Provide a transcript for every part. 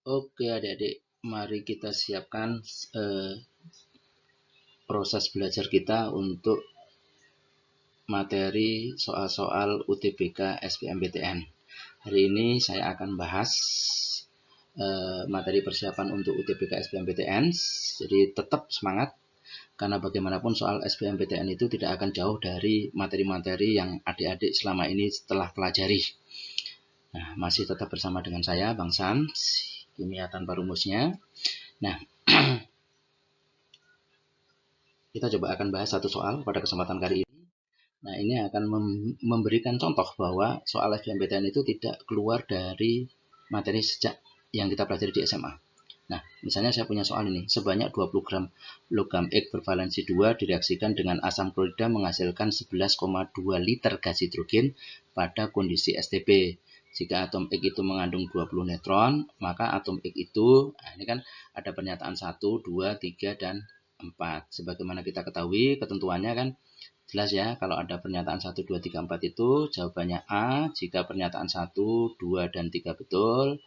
Oke adik-adik, mari kita siapkan proses belajar kita untuk materi soal-soal UTBK SBMPTN. Hari ini saya akan bahas materi persiapan untuk UTBK SBMPTN. Jadi tetap semangat, karena bagaimanapun soal SBMPTN itu tidak akan jauh dari materi-materi yang adik-adik selama ini telah pelajari. Nah, masih tetap bersama dengan saya, Bang Sans, kimia tanpa rumusnya. Nah, kita coba akan bahas satu soal pada kesempatan kali ini. Nah, ini akan memberikan contoh bahwa soal SBMPTN itu tidak keluar dari materi sejak yang kita pelajari di SMA. Nah, misalnya saya punya soal ini, sebanyak 20 gram logam X bervalensi 2 direaksikan dengan asam klorida menghasilkan 11,2 liter gas hidrogen pada kondisi STP. Jika atom X itu mengandung 20 neutron, maka atom X itu, nah ini kan ada pernyataan 1, 2, 3, dan 4. Sebagaimana kita ketahui, ketentuannya kan jelas ya, kalau ada pernyataan 1, 2, 3, 4 itu jawabannya A jika pernyataan 1, 2, dan 3 betul.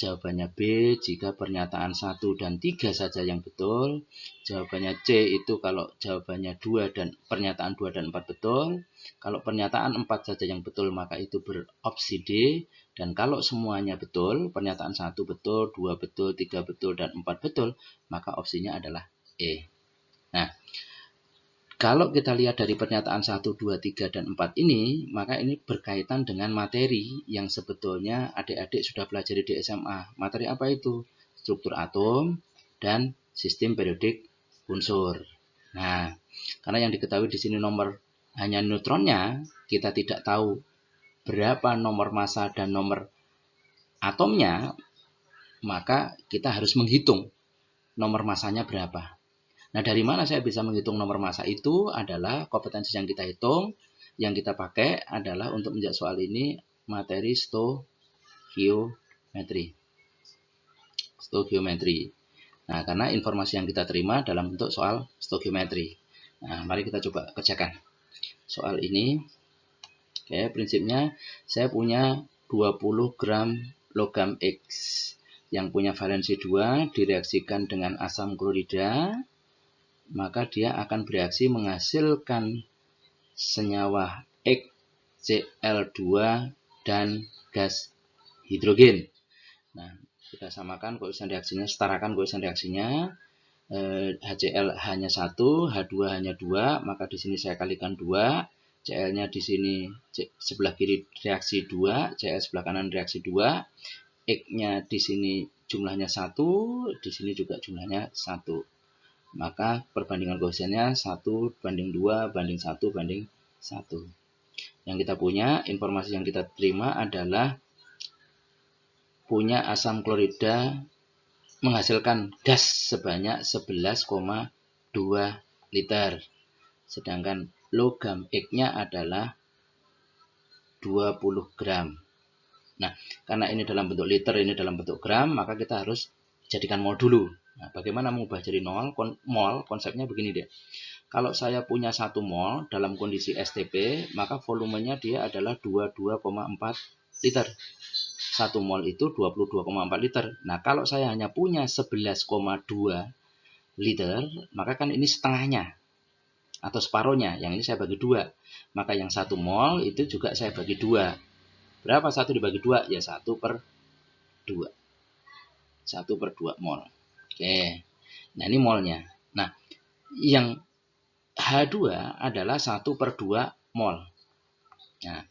Jawabannya B jika pernyataan 1 dan 3 saja yang betul. Jawabannya C itu kalau jawabannya 2 dan pernyataan 2 dan 4 betul. Kalau pernyataan 4 saja yang betul maka itu beropsi D. Dan kalau semuanya betul, pernyataan 1 betul, 2 betul, 3 betul, dan 4 betul, maka opsinya adalah E. Nah, kalau kita lihat dari pernyataan 1, 2, 3, dan 4 ini, maka ini berkaitan dengan materi yang sebetulnya adik-adik sudah pelajari di SMA. Materi apa itu? Struktur atom dan sistem periodik unsur. Nah, karena yang diketahui di sini nomor hanya neutronnya, kita tidak tahu berapa nomor massa dan nomor atomnya, maka kita harus menghitung nomor massanya berapa. Nah, dari mana saya bisa menghitung nomor massa itu adalah kompetensi yang kita hitung. Yang kita pakai adalah untuk menjawab soal ini materi stoikiometri. Nah, karena informasi yang kita terima dalam bentuk soal stoikiometri. Nah, mari kita coba kerjakan soal ini. Oke, prinsipnya saya punya 20 gram logam X yang punya valensi 2 direaksikan dengan asam klorida, maka dia akan bereaksi menghasilkan senyawa HCl2 dan gas hidrogen. Nah, kita samakan koefisien reaksinya, setarakan koefisien reaksinya. HCl hanya 1, H2 hanya 2, maka di sini saya kalikan 2. Cl-nya di sini sebelah kiri reaksi 2, Cl sebelah kanan reaksi 2. X-nya di sini jumlahnya 1, di sini juga jumlahnya 1. Maka perbandingan koefisiennya 1 banding 2 banding 1 banding 1. Yang kita punya, informasi yang kita terima adalah punya asam klorida menghasilkan gas sebanyak 11,2 liter. Sedangkan logam X-nya adalah 20 gram. Nah, karena ini dalam bentuk liter, ini dalam bentuk gram, maka kita harus jadikan mol dulu. Nah, bagaimana mengubah jadi mol? Konsepnya begini deh. Kalau saya punya 1 mol dalam kondisi STP, maka volumenya dia adalah 22,4 liter. 1 mol itu 22,4 liter. Nah, kalau saya hanya punya 11,2 liter, maka kan ini setengahnya atau separuhnya. Yang ini saya bagi 2. Maka yang 1 mol itu juga saya bagi 2. Berapa 1 dibagi 2? Ya 1/2. 1/2 mol. Oke. Nah, ini molnya. Nah, yang H2 adalah 1/2 mol. Nah,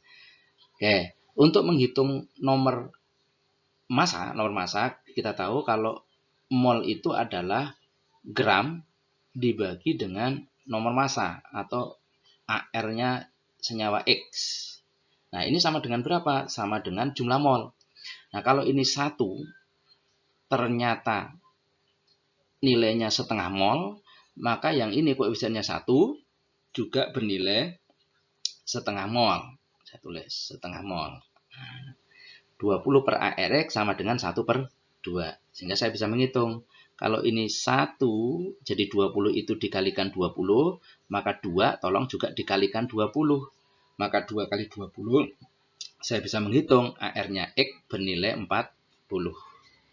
oke. Untuk menghitung nomor massa, kita tahu kalau mol itu adalah gram dibagi dengan nomor massa atau AR-nya senyawa X. Nah, ini sama dengan berapa? Sama dengan jumlah mol. Nah, kalau ini 1 ternyata nilainya setengah mol, maka yang ini koefisiennya 1 juga bernilai setengah mol. Saya tulis setengah mol. 20 per ARX sama dengan 1/2. Sehingga saya bisa menghitung. Kalau ini 1, jadi 20 itu dikalikan 20, maka 2 tolong juga dikalikan 20. Maka 2 kali 20, saya bisa menghitung AR-nya X bernilai 40.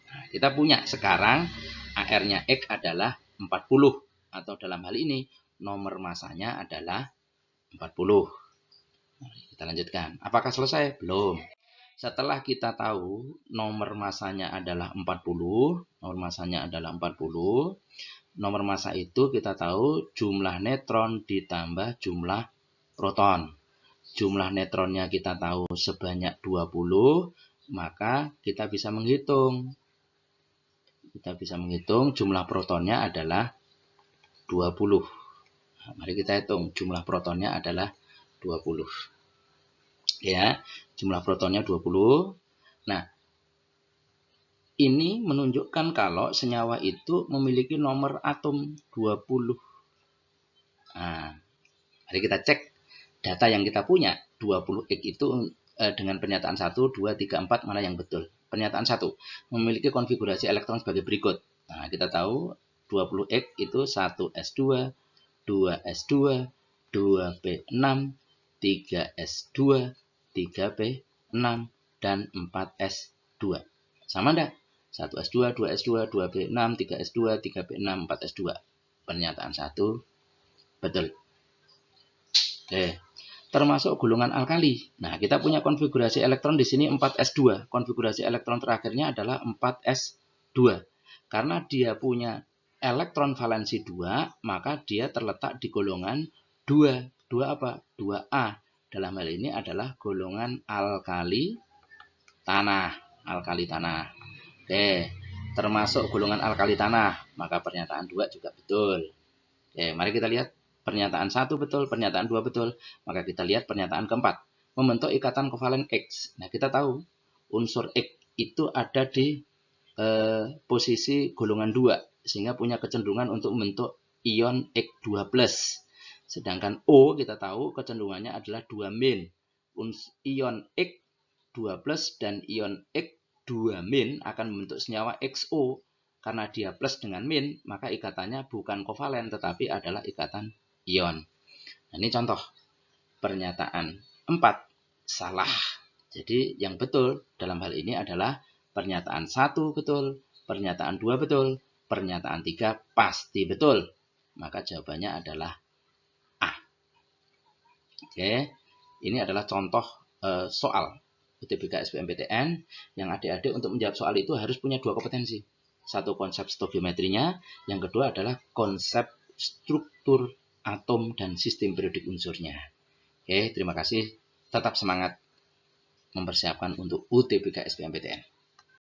Nah, kita punya sekarang AR-nya X adalah 40, atau dalam hal ini nomor masanya adalah 40. Nah, kita lanjutkan. Apakah selesai? Belum. Setelah kita tahu nomor masanya adalah 40, nomor massa itu kita tahu jumlah neutron ditambah jumlah proton. Jumlah neutronnya kita tahu sebanyak 20, maka kita bisa menghitung. Jumlah protonnya adalah 20. Nah, mari kita hitung jumlah protonnya adalah 20. Ya, jumlah protonnya 20. Nah, ini menunjukkan kalau senyawa itu memiliki nomor atom 20. Nah, mari kita cek data yang kita punya. 20X itu dengan pernyataan 1, 2, 3, 4 mana yang betul? Pernyataan 1 memiliki konfigurasi elektron sebagai berikut. Nah, kita tahu 20X itu 1s2, 2s2, 2p6, 3s2, 3p6, dan 4s2. Sama enggak? 1s2, 2s2, 2p6, 3s2, 3p6, 4s2. Pernyataan 1 betul. Oke. Termasuk golongan alkali. Nah, kita punya konfigurasi elektron di sini 4s2. Konfigurasi elektron terakhirnya adalah 4s2. Karena dia punya elektron valensi 2, maka dia terletak di golongan 2. 2 apa? 2A. Dalam hal ini adalah golongan alkali tanah. Oke, termasuk golongan alkali tanah, maka pernyataan 2 juga betul. Oke, mari kita lihat. Pernyataan 1 betul, pernyataan 2 betul. Maka kita lihat pernyataan keempat. Membentuk ikatan kovalen X. Nah, kita tahu unsur X itu ada di posisi golongan 2. Sehingga punya kecenderungan untuk membentuk ion X2+. Sedangkan O kita tahu kecenderungannya adalah 2-. Ion X2+ dan ion X2- akan membentuk senyawa XO. Karena dia plus dengan min, maka ikatannya bukan kovalen tetapi adalah ikatan ion. Nah, ini contoh pernyataan 4 salah. Jadi yang betul dalam hal ini adalah pernyataan 1 betul, pernyataan 2 betul, pernyataan 3 pasti betul. Maka jawabannya adalah A. Oke, ini adalah contoh soal UTBK SBMPTN yang adik-adik untuk menjawab soal itu harus punya 2 kompetensi. Satu konsep stoikiometrinya, yang kedua adalah konsep struktur atom dan sistem periodik unsurnya. Oke, terima kasih. Tetap semangat mempersiapkan untuk UTBK SBMPTN.